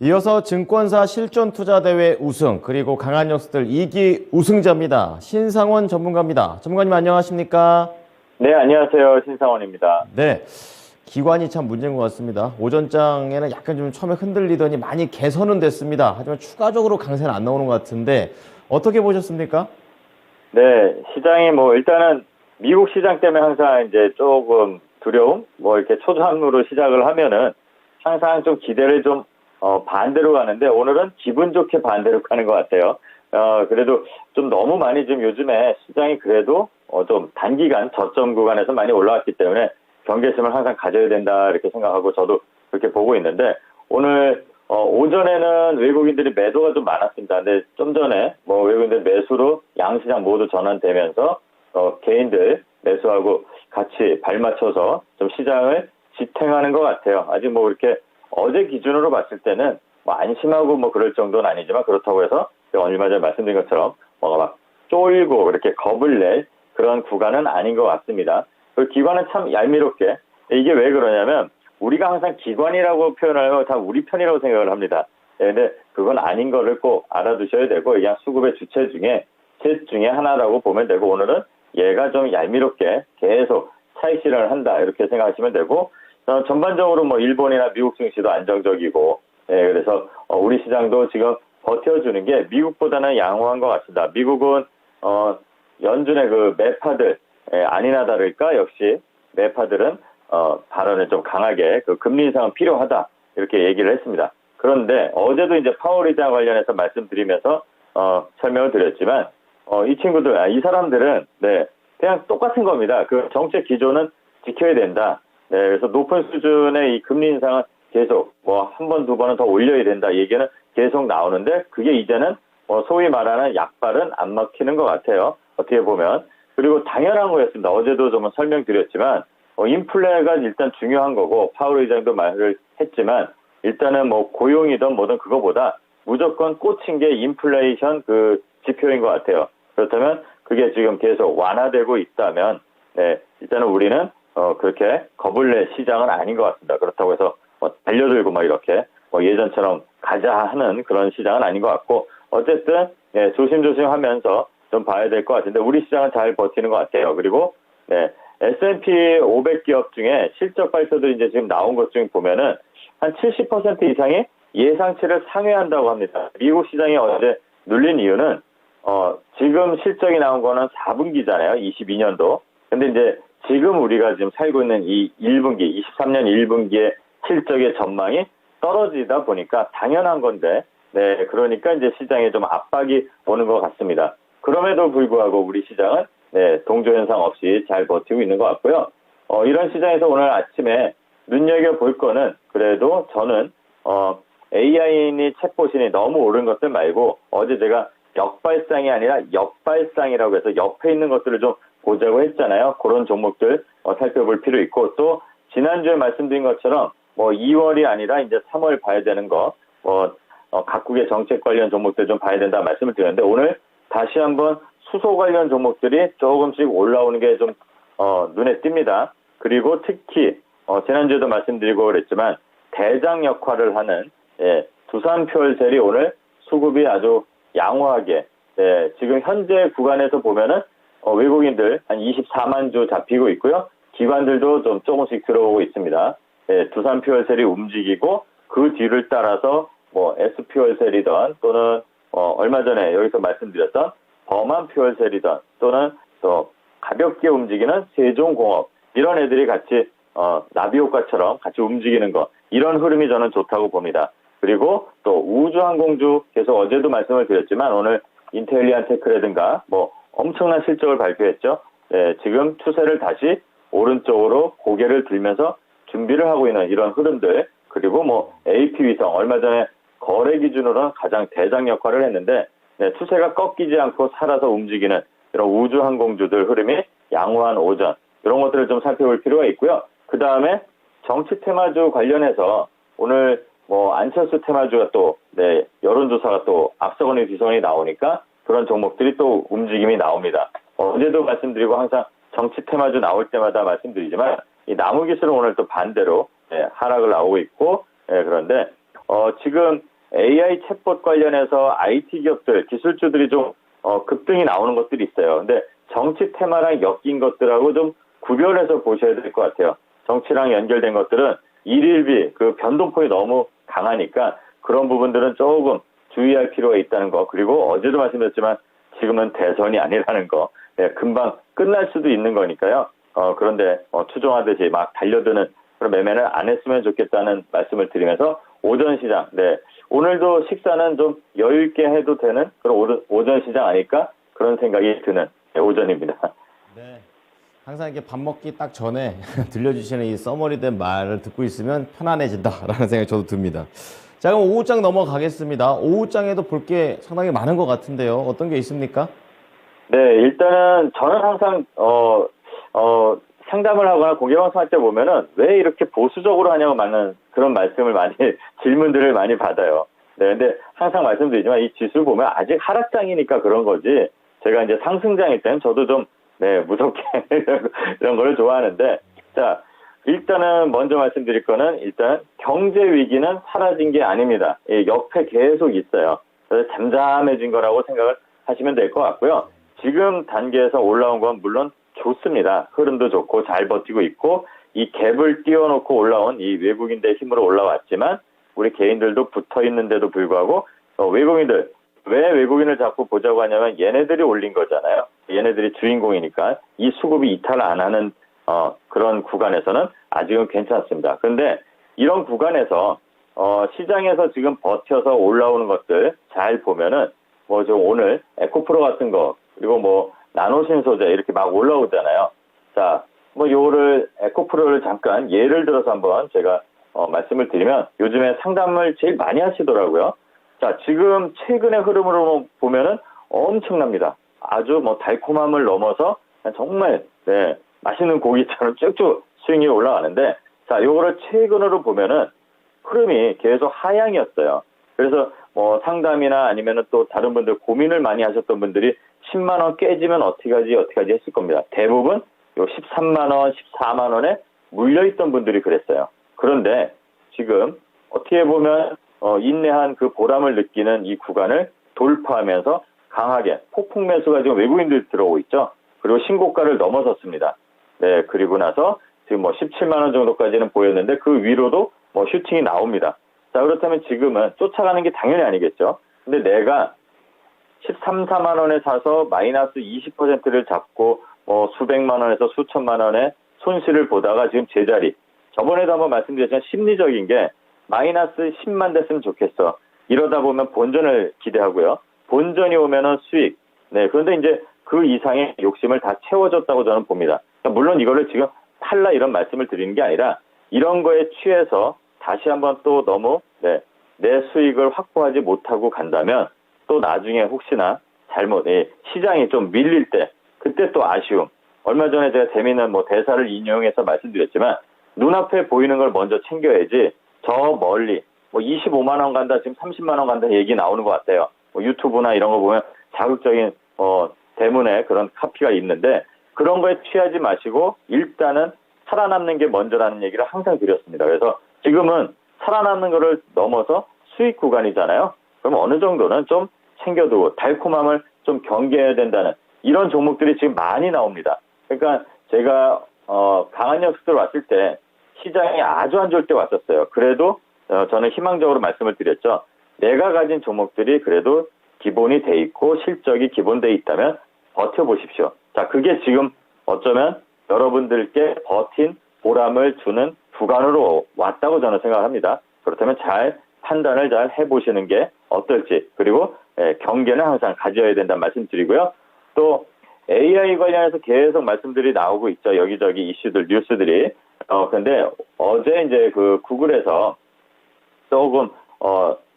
이어서 증권사 실전투자대회 우승, 그리고 강한 녀석들 2기 우승자입니다. 신상원 전문가입니다. 전문가님 안녕하십니까? 네, 안녕하세요. 신상원입니다. 네, 기관이 참 문제인 것 같습니다. 오전장에는 약간 좀 처음에 흔들리더니 많이 개선은 됐습니다. 하지만 추가적으로 강세는 안 나오는 것 같은데 어떻게 보셨습니까? 네, 시장이 일단은 미국 시장 때문에 항상 이제 조금 두려움, 이렇게 초조함으로 시작을 하면은 항상 좀 기대를 좀 반대로 가는데 오늘은 기분 좋게 반대로 가는 것 같아요. 그래도 좀 너무 많이 지금 요즘에 시장이 그래도 좀 단기간 저점 구간에서 많이 올라왔기 때문에 경계심을 항상 가져야 된다 이렇게 생각하고 저도 그렇게 보고 있는데 오늘 오전에는 외국인들이 매도가 좀 많았습니다. 근데 좀 전에 외국인들 매수로 양시장 모두 전환되면서 개인들 매수하고 같이 발맞춰서 좀 시장을 지탱하는 것 같아요. 아직 이렇게 어제 기준으로 봤을 때는 안심하고 그럴 정도는 아니지만 그렇다고 해서 얼마 전에 말씀드린 것처럼 막 쫄고 이렇게 겁을 낼 그런 구간은 아닌 것 같습니다. 그 기관은 참 얄미롭게 이게 왜 그러냐면 우리가 항상 기관이라고 표현하면 다 우리 편이라고 생각을 합니다. 근데 그건 아닌 거를 꼭 알아두셔야 되고 그냥 수급의 주체 중에 셋 중에 하나라고 보면 되고 오늘은 얘가 좀 얄미롭게 계속 차익 실현을 한다 이렇게 생각하시면 되고 전반적으로 일본이나 미국 증시도 안정적이고 그래서 우리 시장도 지금 버텨주는 게 미국보다는 양호한 것 같습니다. 미국은 연준의 그 매파들 아니나 다를까 역시 매파들은 발언을 좀 강하게 그 금리 인상은 필요하다 이렇게 얘기를 했습니다. 그런데 어제도 이제 파월 의장 관련해서 말씀드리면서 설명을 드렸지만 이 친구들 이 사람들은 그냥 똑같은 겁니다. 그 정책 기조는 지켜야 된다. 그래서 높은 수준의 이 금리 인상은 계속 한 번, 두 번은 더 올려야 된다. 얘기는 계속 나오는데 그게 이제는 소위 말하는 약발은 안 먹히는 것 같아요. 어떻게 보면. 그리고 당연한 거였습니다. 어제도 좀 설명드렸지만 인플레가 일단 중요한 거고 파월 의장도 말을 했지만 일단은 고용이든 뭐든 그거보다 무조건 꽂힌 게 인플레이션 그 지표인 것 같아요. 그렇다면 그게 지금 계속 완화되고 있다면 일단은 우리는 그렇게 겁을 낼 시장은 아닌 것 같습니다. 그렇다고 해서 달려들고 이렇게 예전처럼 가자 하는 그런 시장은 아닌 것 같고 어쨌든 조심조심 하면서 좀 봐야 될 것 같은데 우리 시장은 잘 버티는 것 같아요. 그리고 S&P 500 기업 중에 실적 발표들이 이제 지금 나온 것 중에 보면은 한 70% 이상이 예상치를 상회한다고 합니다. 미국 시장이 어제 눌린 이유는 지금 실적이 나온 거는 4분기잖아요. 22년도. 근데 이제 지금 우리가 지금 살고 있는 이 1분기, 23년 1분기의 실적의 전망이 떨어지다 보니까 당연한 건데, 그러니까 이제 시장에 좀 압박이 오는 것 같습니다. 그럼에도 불구하고 우리 시장은 동조 현상 없이 잘 버티고 있는 것 같고요. 이런 시장에서 오늘 아침에 눈여겨볼 거는 그래도 저는 AI니 챗봇이 너무 오른 것들 말고 어제 제가 역발상이 아니라 옆발상이라고 해서 옆에 있는 것들을 좀 보자고 했잖아요. 그런 종목들 살펴볼 필요 있고 또 지난주에 말씀드린 것처럼 2월이 아니라 이제 3월 봐야 되는 거 각국의 정책 관련 종목들 좀 봐야 된다 말씀을 드렸는데 오늘 다시 한번 수소 관련 종목들이 조금씩 올라오는 게 좀 눈에 띕니다. 그리고 특히 지난주에도 말씀드리고 그랬지만 대장 역할을 하는 두산퓨얼셀이 오늘 수급이 아주 양호하게 지금 현재 구간에서 보면은 외국인들 한 24만 주 잡히고 있고요. 기관들도 좀 조금씩 들어오고 있습니다. 두산퓨얼셀이 움직이고 그 뒤를 따라서 S퓨얼셀이든 또는 얼마 전에 여기서 말씀드렸던 범한퓨얼셀이든 또는 또 가볍게 움직이는 세종공업 이런 애들이 같이 나비효과처럼 같이 움직이는 거 이런 흐름이 저는 좋다고 봅니다. 그리고 또 우주항공주 계속 어제도 말씀을 드렸지만 오늘 인텔리안테크라든가 엄청난 실적을 발표했죠. 지금 추세를 다시 오른쪽으로 고개를 들면서 준비를 하고 있는 이런 흐름들 그리고 AP위성 얼마 전에 거래 기준으로는 가장 대장 역할을 했는데 추세가 꺾이지 않고 살아서 움직이는 이런 우주항공주들 흐름이 양호한 오전 이런 것들을 좀 살펴볼 필요가 있고요. 그 다음에 정치 테마주 관련해서 오늘 안철수 테마주가 또 여론조사가 또 앞서거니 뒤서거니 나오니까 그런 종목들이 또 움직임이 나옵니다. 어제도 말씀드리고 항상 정치 테마주 나올 때마다 말씀드리지만 이 나무기술은 오늘 또 반대로 하락을 나오고 있고 그런데 지금 AI 챗봇 관련해서 IT 기업들, 기술주들이 좀 급등이 나오는 것들이 있어요. 근데 정치 테마랑 엮인 것들하고 좀 구별해서 보셔야 될 것 같아요. 정치랑 연결된 것들은 일일비 그 변동폭이 너무 강하니까 그런 부분들은 조금 주의할 필요가 있다는 거. 그리고 어제도 말씀드렸지만 지금은 대선이 아니라는 거. 네, 금방 끝날 수도 있는 거니까요. 그런데 추종하듯이 막 달려드는 그런 매매를 안 했으면 좋겠다는 말씀을 드리면서 오전 시장, 네, 오늘도 식사는 좀 여유 있게 해도 되는 그런 오전 시장 아닐까 그런 생각이 드는 오전입니다. 네. 항상 이렇게 밥 먹기 딱 전에 들려주시는 이 써머리된 말을 듣고 있으면 편안해진다라는 생각이 저도 듭니다. 자, 그럼 오후장 넘어가겠습니다. 오후장에도 볼 게 상당히 많은 것 같은데요. 어떤 게 있습니까? 네, 일단은 저는 항상 상담을 하거나 공개방송할 때 보면은 왜 이렇게 보수적으로 하냐고 많은 그런 말씀을 많이 질문들을 많이 받아요. 네, 근데 항상 말씀드리지만 이 지수를 보면 아직 하락장이니까 그런 거지. 제가 이제 상승장일 때는 저도 좀 네, 무섭게 이런 거를 좋아하는데, 자, 일단은 먼저 말씀드릴 거는 일단 경제 위기는 사라진 게 아닙니다. 옆에 계속 있어요. 그래서 잠잠해진 거라고 생각을 하시면 될 것 같고요. 지금 단계에서 올라온 건 물론 좋습니다. 흐름도 좋고 잘 버티고 있고 이 갭을 띄워놓고 올라온 이 외국인들의 힘으로 올라왔지만 우리 개인들도 붙어 있는데도 불구하고 외국인들 왜 외국인을 자꾸 보자고 하냐면 얘네들이 올린 거잖아요. 얘네들이 주인공이니까 이 수급이 이탈 안 하는 그런 구간에서는 아직은 괜찮습니다. 그런데 이런 구간에서 시장에서 지금 버텨서 올라오는 것들 잘 보면은 뭐 좀 오늘 에코프로 같은 거 그리고 뭐 나노신소재 이렇게 막 올라오잖아요. 자, 뭐 요거를 에코프로를 잠깐 예를 들어서 한번 제가 말씀을 드리면 요즘에 상담을 제일 많이 하시더라고요. 자, 지금 최근의 흐름으로 보면은 엄청납니다. 아주 뭐 달콤함을 넘어서 정말 네, 맛있는 고기처럼 쭉쭉 스윙이 올라가는데 자, 요거를 최근으로 보면은 흐름이 계속 하향이었어요. 그래서 뭐 상담이나 아니면은 또 다른 분들 고민을 많이 하셨던 분들이 10만 원 깨지면 어떻게 하지 했을 겁니다. 대부분 요 13만 원, 14만 원에 물려있던 분들이 그랬어요. 그런데 지금 어떻게 보면 인내한 그 보람을 느끼는 이 구간을 돌파하면서 강하게 폭풍 매수가 지금 외국인들 들어오고 있죠. 그리고 신고가를 넘어섰습니다. 네, 그리고 나서 지금 뭐 17만 원 정도까지는 보였는데 그 위로도 뭐 슈팅이 나옵니다. 자, 그렇다면 지금은 쫓아가는 게 당연히 아니겠죠. 근데 내가 13, 4만 원에 사서 마이너스 20%를 잡고 뭐 수백만 원에서 수천만 원의 손실을 보다가 지금 제자리. 저번에도 한번 말씀드렸지만 심리적인 게 마이너스 10만 됐으면 좋겠어. 이러다 보면 본전을 기대하고요. 본전이 오면은 수익. 네, 그런데 이제 그 이상의 욕심을 다 채워줬다고 저는 봅니다. 그러니까 물론 이거를 지금 팔라 이런 말씀을 드리는 게 아니라 이런 거에 취해서 다시 한번 또 너무 내 수익을 확보하지 못하고 간다면 또 나중에 혹시나 잘못 시장이 좀 밀릴 때 그때 또 아쉬움. 얼마 전에 제가 재미있는 뭐 대사를 인용해서 말씀드렸지만 눈앞에 보이는 걸 먼저 챙겨야지 저 멀리 뭐 25만 원 간다 지금 30만 원 간다 얘기 나오는 것 같아요. 뭐 유튜브나 이런 거 보면 자극적인 대문에 그런 카피가 있는데 그런 거에 취하지 마시고 일단은 살아남는 게 먼저라는 얘기를 항상 드렸습니다. 그래서 지금은 살아남는 거를 넘어서 수익 구간이잖아요. 그럼 어느 정도는 좀 챙겨두고 달콤함을 좀 경계해야 된다는 이런 종목들이 지금 많이 나옵니다. 그러니까 제가 강한 녀석들 왔을 때 시장이 아주 안 좋을 때 왔었어요. 그래도 저는 희망적으로 말씀을 드렸죠. 내가 가진 종목들이 그래도 기본이 돼 있고 실적이 기본돼 있다면 버텨보십시오. 자, 그게 지금 어쩌면 여러분들께 버틴 보람을 주는 구간으로 왔다고 저는 생각합니다. 그렇다면 잘 판단을 잘 해보시는 게 어떨지 그리고 경계는 항상 가져야 된다는 말씀 드리고요. 또 AI 관련해서 계속 말씀들이 나오고 있죠. 여기저기 이슈들, 뉴스들이. 근데 어제 이제 그 구글에서 조금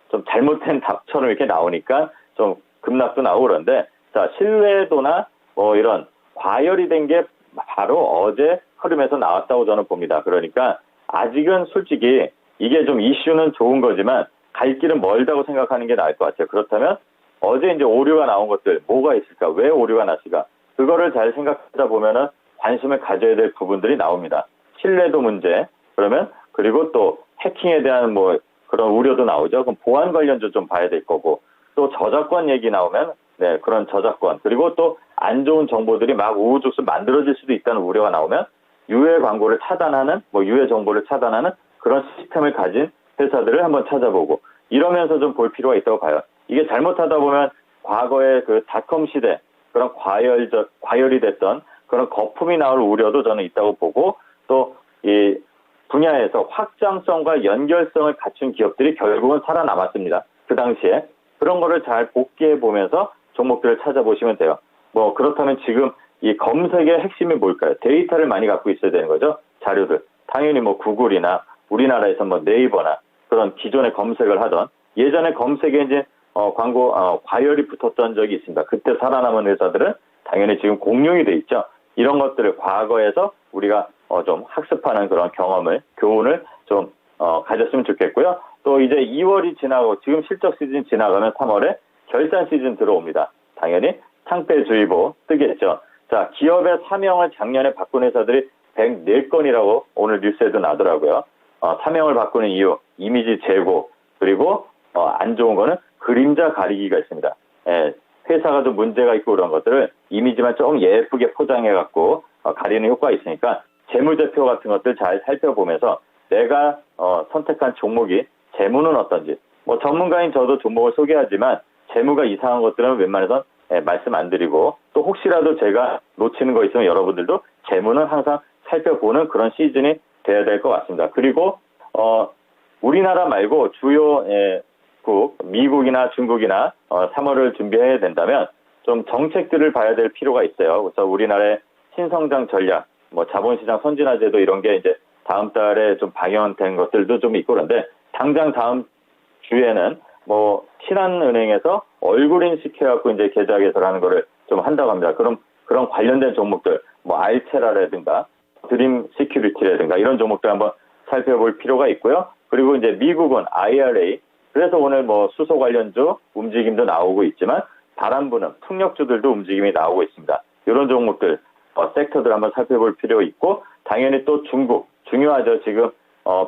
좀 잘못된 답처럼 이렇게 나오니까 좀 급락도 나오고 그런데 자, 신뢰도나 뭐 이런 과열이 된 게 바로 어제 흐름에서 나왔다고 저는 봅니다. 그러니까 아직은 솔직히 이게 좀 이슈는 좋은 거지만 갈 길은 멀다고 생각하는 게 나을 것 같아요. 그렇다면 어제 이제 오류가 나온 것들 뭐가 있을까? 왜 오류가 났을까? 그거를 잘 생각하다 보면은 관심을 가져야 될 부분들이 나옵니다. 신뢰도 문제, 그러면 그리고 또 해킹에 대한 뭐 그런 우려도 나오죠. 그럼 보안 관련도 좀 봐야 될 거고, 또 저작권 얘기 나오면 네, 그런 저작권, 그리고 또 안 좋은 정보들이 막 우후죽순 만들어질 수도 있다는 우려가 나오면 유해 광고를 차단하는, 뭐 유해 정보를 차단하는 그런 시스템을 가진 회사들을 한번 찾아보고, 이러면서 좀 볼 필요가 있다고 봐요. 이게 잘못하다 보면 과거의 그 닷컴 시대, 그런 과열이 됐던 그런 거품이 나올 우려도 저는 있다고 보고, 또 이 분야에서 확장성과 연결성을 갖춘 기업들이 결국은 살아남았습니다. 그 당시에. 그런 거를 잘 복귀해 보면서 종목들을 찾아보시면 돼요. 뭐 그렇다면 지금 이 검색의 핵심이 뭘까요? 데이터를 많이 갖고 있어야 되는 거죠. 자료들. 당연히 뭐 구글이나 우리나라에서 뭐 네이버나 그런 기존의 검색을 하던, 예전에 검색 엔진 광고 과열이 붙었던 적이 있습니다. 그때 살아남은 회사들은 당연히 지금 공룡이 돼 있죠. 이런 것들을 과거에서 우리가 좀 학습하는 그런 경험을, 교훈을 좀 가졌으면 좋겠고요. 또 이제 2월이 지나고 지금 실적 시즌 지나가면 3월에 결산 시즌 들어옵니다. 당연히 상패주의보 뜨겠죠. 자, 기업의 사명을 작년에 바꾼 회사들이 104건이라고 오늘 뉴스에도 나더라고요. 사명을 바꾸는 이유, 이미지 제고, 그리고 안 좋은 거는 그림자 가리기가 있습니다. 예, 회사가 좀 문제가 있고 그런 것들을 이미지만 좀 예쁘게 포장해갖고 가리는 효과가 있으니까 재무제표 같은 것들 잘 살펴보면서 내가 선택한 종목이 재무는 어떤지, 뭐 전문가인 저도 종목을 소개하지만 재무가 이상한 것들은 웬만해선 말씀 안 드리고, 또 혹시라도 제가 놓치는 거 있으면 여러분들도 재무는 항상 살펴보는 그런 시즌이 돼야 될 것 같습니다. 그리고 우리나라 말고 주요 국, 미국이나 중국이나 3월을 준비해야 된다면 좀 정책들을 봐야 될 필요가 있어요. 그래서 우리나라의 신성장 전략, 뭐 자본시장 선진화제도 이런 게 이제 다음 달에 좀 방영된 것들도 좀 있고, 그런데 당장 다음 주에는 뭐 신한은행에서 얼굴 인식해갖고 이제 계좌 개설하는 거를 좀 한다고 합니다. 그럼 그런 관련된 종목들, 뭐 알테라라든가 드림 시큐리티라든가 이런 종목들 한번 살펴볼 필요가 있고요. 그리고 이제 미국은 IRA, 그래서 오늘 뭐 수소 관련주 움직임도 나오고 있지만 바람 부는 풍력주들도 움직임이 나오고 있습니다. 이런 종목들, 섹터들 한번 살펴볼 필요 있고, 당연히 또 중국 중요하죠. 지금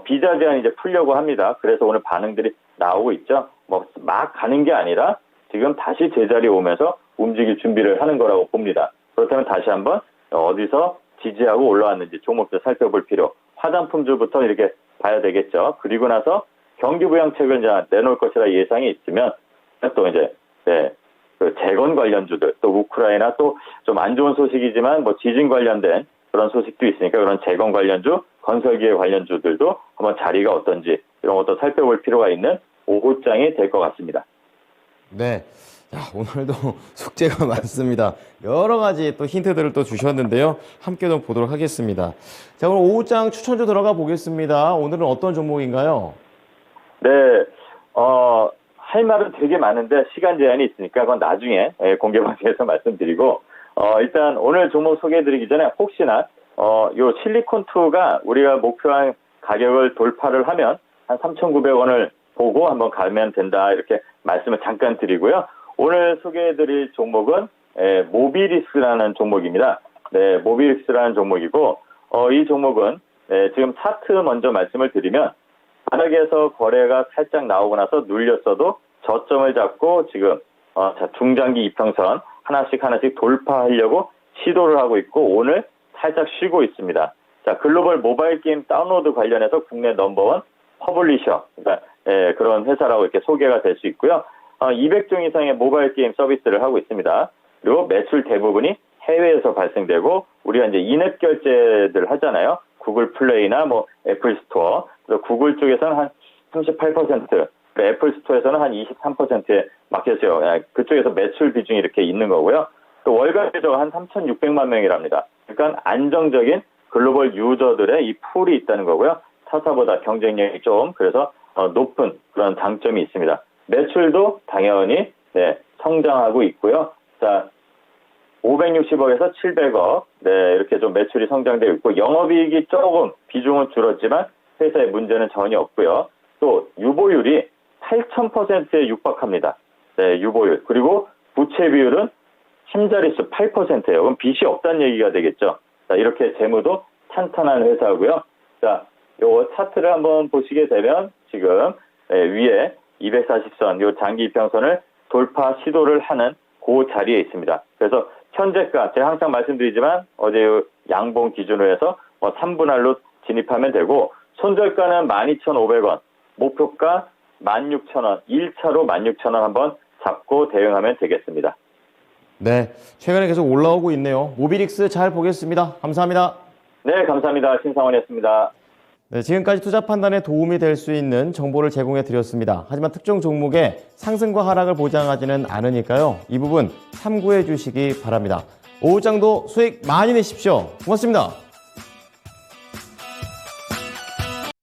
비자 제한 이제 풀려고 합니다. 그래서 오늘 반응들이 나오고 있죠. 뭐 막 가는 게 아니라 지금 다시 제자리에 오면서 움직일 준비를 하는 거라고 봅니다. 그렇다면 다시 한번 어디서 지지하고 올라왔는지 종목들 살펴볼 필요, 화장품주부터 이렇게 봐야 되겠죠. 그리고 나서 경기부양책을 이제 내놓을 것이라 예상이 있으면 또 이제 그 재건 관련주들, 또 우크라이나 또 좀 안 좋은 소식이지만 뭐 지진 관련된 그런 소식도 있으니까 그런 재건 관련주, 건설기계 관련주들도 한번 자리가 어떤지 이런 것도 살펴볼 필요가 있는 오후장이 될 것 같습니다. 네. 자, 오늘도 숙제가 많습니다. 여러 가지 또 힌트들을 또 주셨는데요. 함께 좀 보도록 하겠습니다. 자, 오늘 오후장 추천주 들어가 보겠습니다. 오늘은 어떤 종목인가요? 네, 할 말은 되게 많은데 시간 제한이 있으니까 그건 나중에 공개 방송에서 말씀드리고, 일단 오늘 종목 소개해드리기 전에 혹시나 요 실리콘2가 우리가 목표한 가격을 돌파를 하면 한 3,900원을 보고 한번 가면 된다, 이렇게 말씀을 잠깐 드리고요. 오늘 소개해드릴 종목은 모비리스라는 종목입니다. 네, 모비리스라는 종목이고, 이 종목은 지금 차트 먼저 말씀을 드리면 바닥에서 거래가 살짝 나오고 나서 눌렸어도 저점을 잡고 지금 중장기 이평선 하나씩 돌파하려고 시도를 하고 있고, 오늘 살짝 쉬고 있습니다. 자, 글로벌 모바일 게임 다운로드 관련해서 국내 넘버원 퍼블리셔, 그러니까 그런 회사라고 이렇게 소개가 될 수 있고요. 200종 이상의 모바일 게임 서비스를 하고 있습니다. 그리고 매출 대부분이 해외에서 발생되고, 우리가 이제 인앱 결제들 하잖아요. 구글 플레이나 뭐 애플 스토어. 그래서 구글 쪽에서는 한 38%, 애플 스토어에서는 한 23%에 맡겨져요. 그쪽에서 매출 비중이 이렇게 있는 거고요. 또 월간 유저가 한 3,600만 명이랍니다. 그러니까 안정적인 글로벌 유저들의 이 풀이 있다는 거고요. 타사보다 경쟁력이 좀 그래서 높은 그런 장점이 있습니다. 매출도 당연히 성장하고 있고요. 자, 560억에서 700억, 이렇게 좀 매출이 성장되고 있고, 영업이익이 조금 비중은 줄었지만 회사의 문제는 전혀 없고요. 또 유보율이 8,000%에 육박합니다. 유보율. 그리고 부채 비율은 힘자릿수 8%예요. 그럼 빚이 없다는 얘기가 되겠죠. 자, 이렇게 재무도 탄탄한 회사고요. 자, 요 차트를 한번 보시게 되면 지금 위에 240선, 요 장기 이평선을 돌파 시도를 하는 그 자리에 있습니다. 그래서 현재가 제가 항상 말씀드리지만 어제 요 양봉 기준으로 해서 3분할로 진입하면 되고, 손절가는 12,500원, 목표가 16,000원, 1차로 16,000원 한번 잡고 대응하면 되겠습니다. 네, 최근에 계속 올라오고 있네요. 모비릭스 잘 보겠습니다. 감사합니다. 네, 감사합니다. 신상원이었습니다. 네, 지금까지 투자 판단에 도움이 될 수 있는 정보를 제공해 드렸습니다. 하지만 특정 종목의 상승과 하락을 보장하지는 않으니까요. 이 부분 참고해 주시기 바랍니다. 오후장도 수익 많이 내십시오. 고맙습니다.